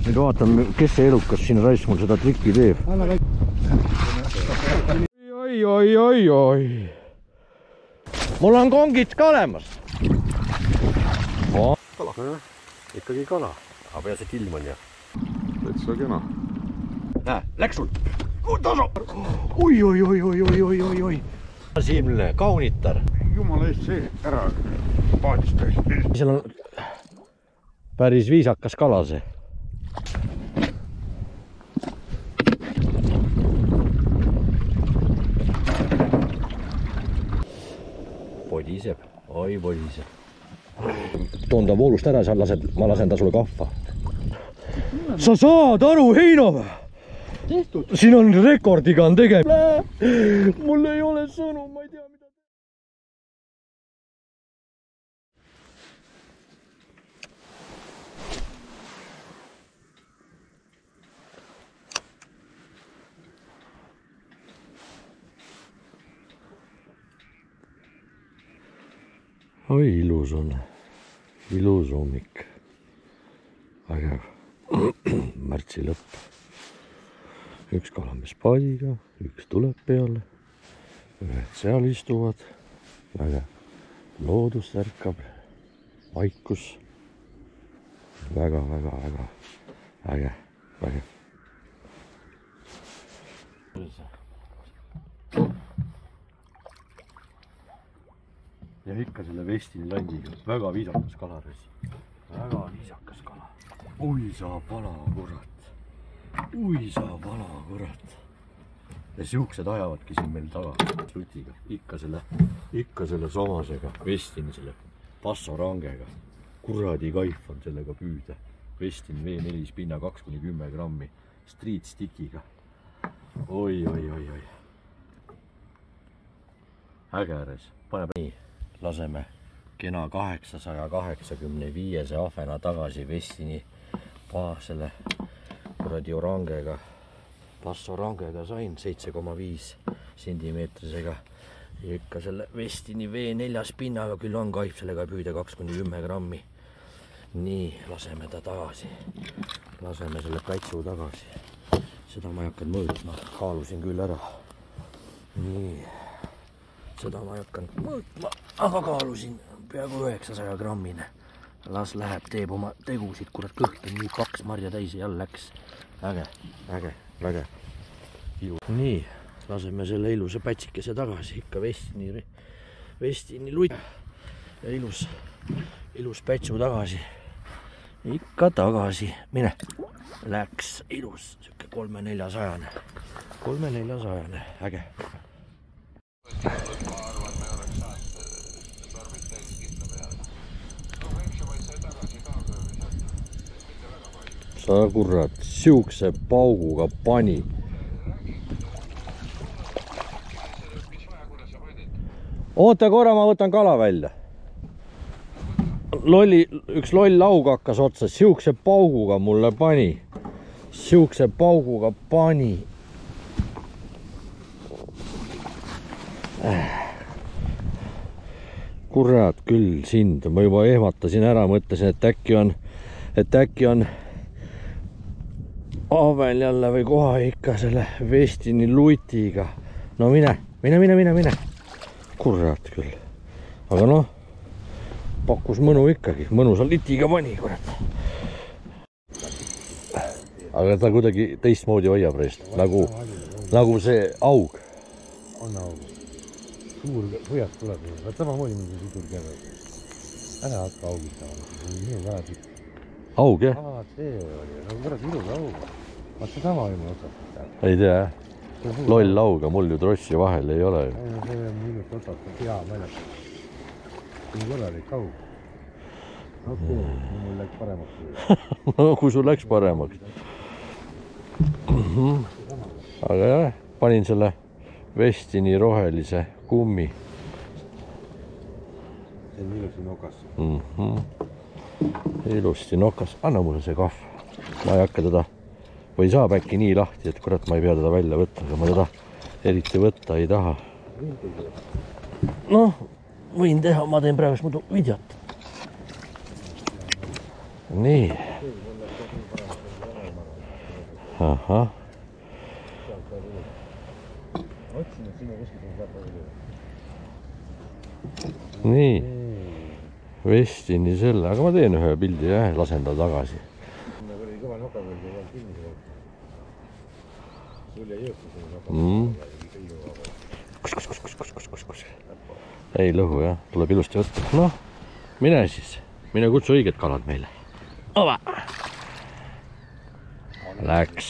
Nüüd vaatan, kes see elukas siin raisk mul seda trikki teeb. Oi. Mul on kongid ka olemas. Kala. Ikkagi kala. Aga pea see tilm on ja. Täitsa kena. Näe, läks sul. Oi. Siimne, kaunitar. Jumala eest see ära paadist täis. Seal on päris viisakas kala see. Podiseb, oi podiseb. Toon ta voolust ära, ma lasen ta sulle kahva. Sa saad aru, Heino? Tehtud. Siin on rekordiga on tegemine. Mul ei ole sõnu, ma ei tea mida. Oi, ilus on. Ilus hommik. Vägev. Märtsi lõpp. Üks kalamees paadiga, üks tuleb peale. Ühed seal istuvad. Vägev. Loodus ärkab. Vaikus. Väga äge. Ja ikka selle Vestini landiga. Väga viisakas kala. Väga viisakas kala. Ui sa pala, kurat. Ja siuksed ajavadki siin meil taga lutiga. Ikka selle samasega Vestini selle passorangega. Kuradi kaif on sellega püüda. Vestin V4 spinna 2-10 grammi. Street stickiga. Oi. Ägeres. Paneb nii. Laseme kena 885 ahvena tagasi Vestini selle kuradi orangega. Passorangega sain 7,5 sentimeetrisega. Ikka selle Vestini V4 spinnaga küll on kaif sellega püüda 2-10 grammi. Nii, laseme ta tagasi. Laseme selle pätsu tagasi. Seda ma ei hakanud mõõtma. Kaalusin küll ära. Nii. Seda ma ei hakanud mõõtma, aga kaalusin peaaegu 900 grammine. Las läheb, teeb oma tegusid, kurat kõht on nii 2 marja täis ja jälle läks. Äge. Nii, laseme selle ilusa pätsikese tagasi, ikka Vestini lutt ja ilus pätsu tagasi. Ikka tagasi, mine. Läks ilus, siuke 300-400. 300-400, äge. Sa kurat, siukse pauguga pani. Oota korra, ma võtan kala välja. Üks loll laug hakkas otsa, siukse pauguga mulle pani. Kurat küll sind, ma juba ehmatasin ära, mõtlesin, et äkki on ahvel jälle või koha ikka selle Vestini lutiga. No mine. Kurat küll. Aga noh, pakkus mõnu ikkagi, mõnusa litiga pani, kurat. Aga ta kuidagi teistmoodi hoiab reist, nagu see aug. On aug. Suur võjad tuleb, vaat samamoodi mingi sudur käve. Ära hakka augitama, nii väga tükk. Aug, jah? See oli, no kurat ilus aug. Vaat see sama ilma otsast. Ei tea, jah? Loll auga, mul ju trossi vahel ei ole. See on ilus otsast, hea maljaks. See on korralik aug. Okei, mul läks paremaks. No kui sul läks paremaks. Aga jah, panin selle Vestini rohelise kummi. See on ilusti nokas. Ilusti nokas. Anna mulle see kahv. Ma ei hakka teda, või saab äkki nii lahti, et kurat ma ei pea teda välja võtta, aga ma teda eriti võtta ei taha. Noh, võin teha, ma teen praegu muidu videot. nii. Ahah. nii. Vestini selle, aga ma teen ühe pildi ja lasen ta tagasi. Kõva noka veel ei olnud kinni. Sul ei jõuks. Ei lõhu jah, tuleb ilusti võtta. Noh, mine siis. Mine kutsu õiged kalad meile. Ova! Läks.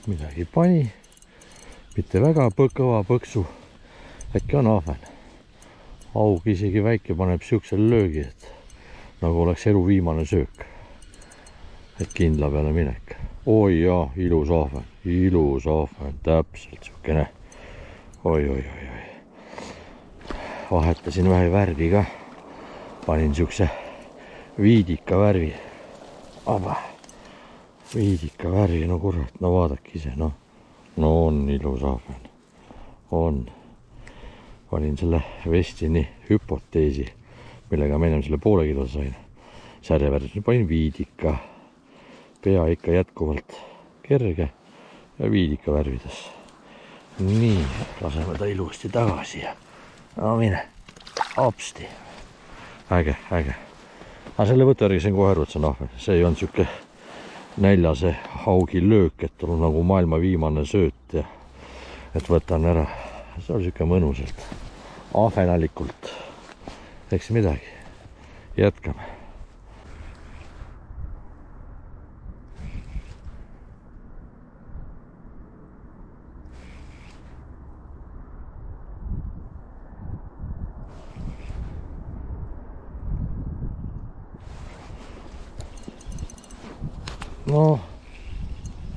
Midagi pani, mitte väga kõva põksu, äkki on ahven. Aug isegi väike paneb siuksele löögi, et nagu oleks elu viimane söök. Et kindla peale minek. Oi jaa, ilus ahven, täpselt siukene. Oi. Vahetasin vähe värvi ka. Panin siukse viidika värvi. Viidika värvi, no kurat, no vaadake ise, noh. No on ilus ahven. On. Panin selle Westini hüpoteesi, millega ma ennem selle poole kilo sain. Särjevärvis panin viidika. Pea ikka jätkuvalt kerge ja viidika värvides. Nii, laseme ta ilusti tagasi ja no mine, hopsti. Äge. Aga selle võtta järgi sain kohe aru, et see on ahven. See ei olnud siuke näljase haugi löök, et on nagu maailma viimane sööt ja et võtan ära. See on siuke mõnusalt, ahvenalikult. Eks midagi. Jätkame. No,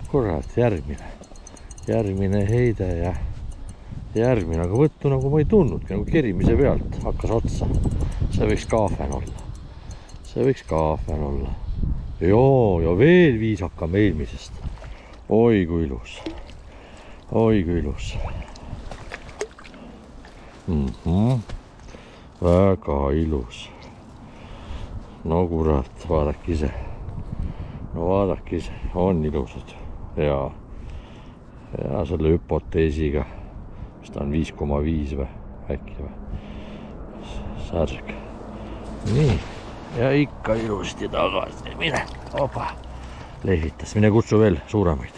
kurat, järgmine heide ja järgmine, aga võttu nagu ma ei tundnudki, nagu kerimise pealt hakkas otsa. See võiks ka ahven olla. Joo, ja veel viisakam eelmisest. Oi kui ilus. Väga ilus. No kurat, vaadake ise. On ilusad ja selle hüpoteesiga, mis ta on 5,5 või äkki või särg. Nii, ja ikka ilusti tagasi, mine, opa, lehvitas, mine kutsu veel suuremaid.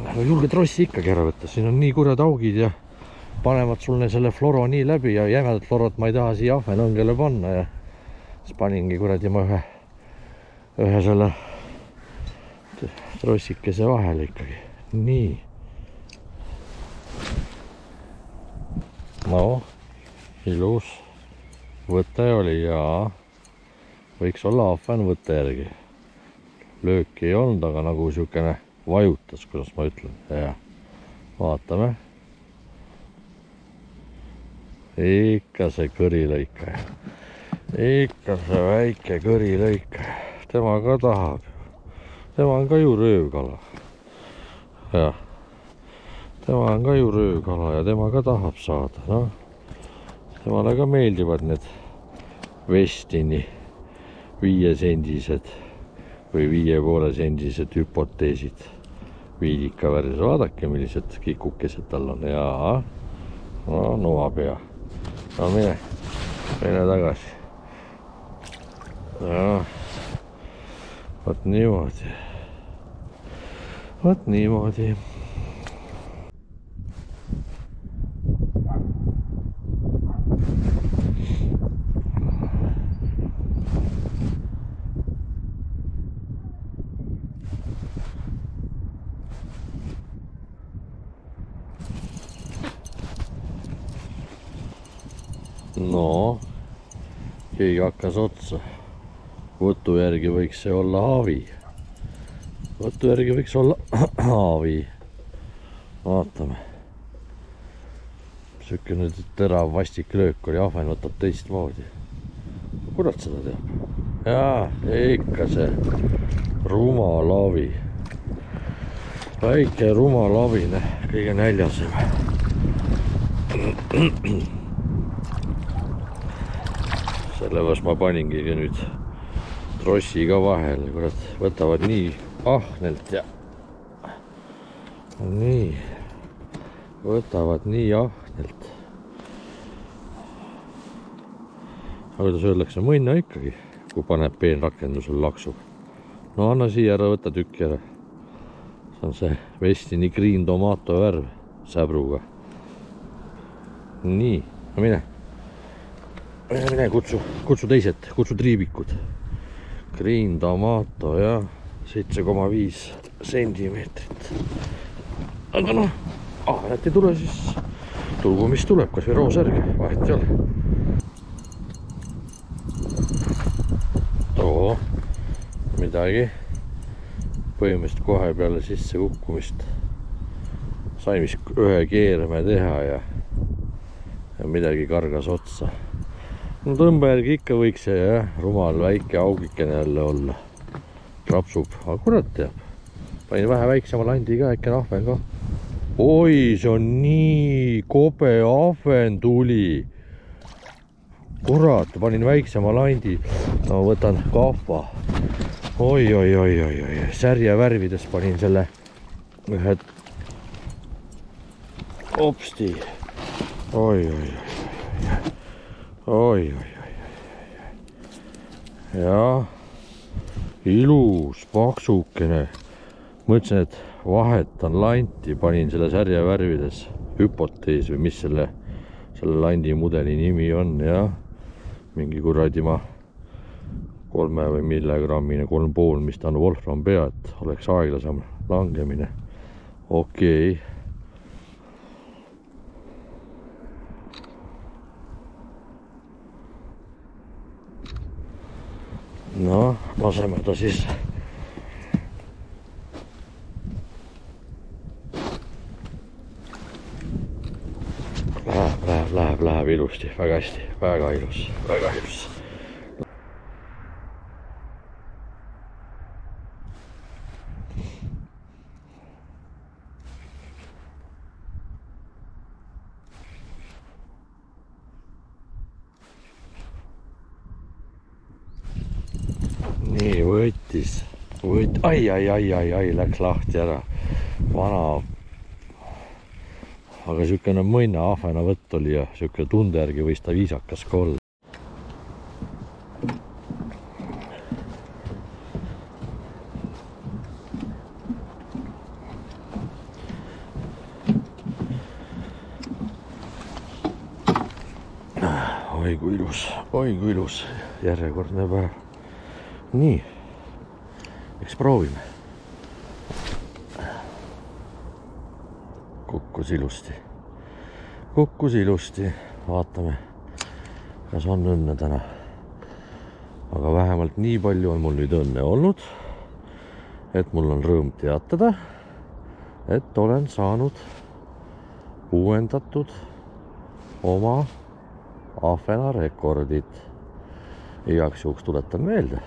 Aga julge trossi ikkagi ära võtta, siin on nii kurjad augid ja panevad sul selle floro nii läbi ja jämedat florot ma ei taha siia ahvenõngele panna ja siis paningi kuradi ma ühe selle trossikese vahele ikkagi. Nii. No, ilus. Võte oli ja võiks olla ahven võtte järgi. Lööki ei olnud, aga nagu siukene vajutas, kuidas ma ütlen. Ja, vaatame. Ikka see kõrilõika. Ikka see väike kõrilõik, tema ka tahab. Tema on ka ju röövkala. Jah, tema on ka ju röövkala ja tema ka tahab saada. No, temale ka meeldivad need Westini 5-sendised või 5,5 sendised hüpoteesid. Viidika värvis, vaadake millised kikukesed tal on. Jaa, no noapea. No mine tagasi. Ja, vot niimoodi. no, keegi hakkas otsa. Võtu järgi võiks see olla Aavi. Võtu järgi võiks olla Aavi. Vaatame. Siuke nüüd terav vastik löök oli, ahven võtab teistmoodi. Kurat seda teab. Jaa, ikka see rumal Aavi. Väike rumal Aavine, kõige näljasem. Sellepärast ma paningi nüüd trossi ka vahele, kurat, võtavad nii ahnelt ja nii, võtavad nii ahnelt. Aga kuidas öeldakse, mõnna ikkagi, kui paneb peenrakendusel laksub. No anna siia ära, võta tükki ära. See on see Westini Green Tomato värv säbruga. Nii, no mine. Mine, kutsu teised, kutsu triibikud. Green Tomato ja 7,5 sentimeetrit. Aga noh, ahvet ei tule siis. Tulgu mis tuleb, kas või roosärg, vahet ei ole. Too, midagi. Põhimõtteliselt kohe peale sisse kukkumist sai mis ühe keerme teha ja midagi kargas otsa. No tõmba järgi ikka võiks see rumal väike augikene jälle olla. Rapsub, aga kurat teab. Panin vähe väiksema landi ka, äkki ahven ka. Oi, see on nii kobe ahven tuli. Kurat, panin väiksema landi. No võtan kahva. Oi, särje värvides panin selle ühe opsti. Oi. Ja ilus, paksukene. Mõtlesin, et vahetan lanti, panin selle särje värvides hüpotees või mis selle landi mudeli nimi on ja mingi kuradi ma 3 või milligrammine, 3,5, mis ta on Wolfram pea, et oleks aeglasem langemine. Okei. No, laseme ta siis. Läheb ilusti, väga hästi, väga ilus. Nii, võttis, ai, läks lahti ära, vana, aga siukene mõnna ahvena võtt oli ja siuke tunde järgi võis ta viisakas ka olla. Oi kui ilus, järjekordne päev. Nii, eks proovime. Kukkus ilusti, vaatame, kas on õnne täna. Aga vähemalt nii palju on mul nüüd õnne olnud, et mul on rõõm teatada, et olen saanud uuendatud oma ahvena rekordit. Igaks juhuks tuletan meelde,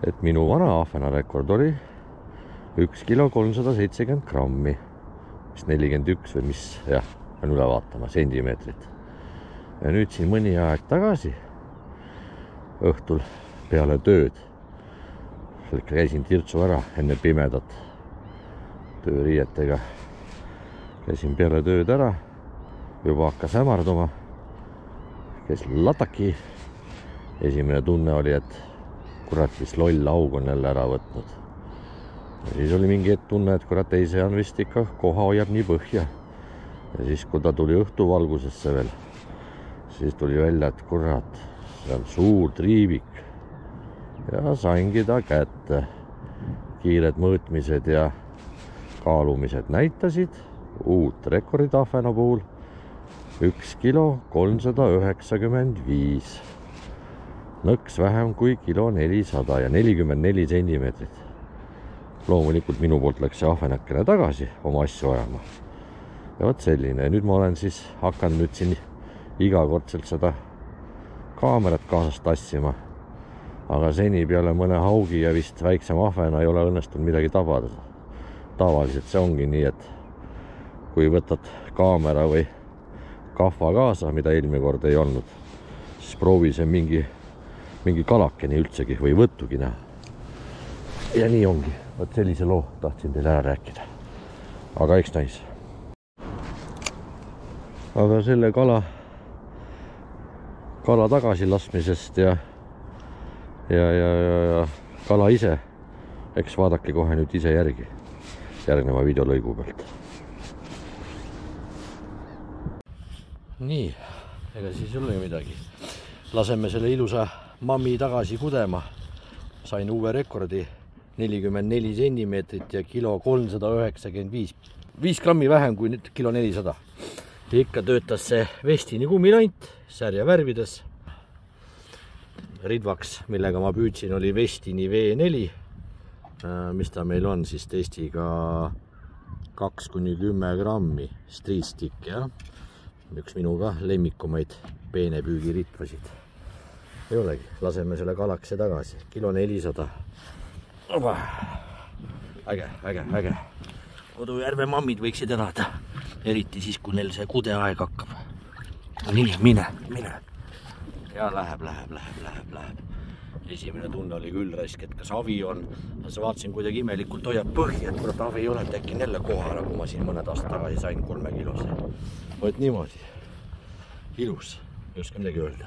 et minu vana ahvena rekord oli 1 kilo 370 grammi, mis 41 või mis, jah, on üle vaatama, sentimeetrit. Ja nüüd siin mõni aeg tagasi, õhtul peale tööd, käisin tirtsu ära enne pimedat tööriietega. Käisin peale tööd ära, juba hakkas hämarduma, käisin lataki. Esimene tunne oli, et kurat, mis loll aug on jälle ära võtnud. Ja siis oli mingi tunne, et kurat, ei, see on vist ikka, koha hoiab nii põhja. Ja siis, kui ta tuli õhtuvalgusesse veel, siis tuli välja, et kurat, see on suur triibik. Ja saingi ta kätte. Kiired mõõtmised ja kaalumised näitasid uut rekordit ahvena puhul 1 kilo 395. Nõks vähem kui kilo 400 ja 44 sentimeetrit. Loomulikult minu poolt läks see ahvenakene tagasi oma asju ajama. Ja võt selline. Ja nüüd ma olen siis hakanud nüüd siin igakordselt seda kaamerat kaasast tassima. Aga seni peale mõne haugi ja vist väiksem ahvena ei ole õnnestunud midagi tabada. Tavaliselt see ongi nii, et kui võtad kaamera või kahva kaasa, mida eelmine kord ei olnud, siis proovi see mingi kalakeni üldsegi või võttugi näha. Ja nii ongi. Võt sellise loo tahtsin teile ära rääkida. Aga eks näis. Aga selle kala tagasi laskmisest ja kala ise, eks vaadake kohe nüüd ise järgi järgneva videolõigu pealt. Nii, ega siis ei ole midagi. Laseme selle ilusa mammi tagasi kudema. Sain uue rekordi 44 sentimeetrit ja kilo 395. 5 grammi vähem kui nüüd kilo 400. Ikka töötas see Westini kummilant särja värvides. Ridvaks, millega ma püüdsin, oli Westini V4. Mis ta meil on siis testiga 2–10 grammi street stick, jah. Üks minuga lemmikumaid peenepüügiritvasid. Ei olegi, laseme selle kalakse tagasi. Kilo 400. Äge. Kodujärve mammid võiksid elada. Eriti siis, kui neil see kudeaeg hakkab. Nii, mine. Ja läheb. Esimene tunne oli küll raisk, et kas avi on. Sa vaatasin kuidagi imelikult hoiab põhja, et kurat avi ei ole, äkki jälle kohal, kui ma siin mõned aastad tagasi sain 3 kilose. Võt niimoodi. Ilus, ei oska midagi öelda.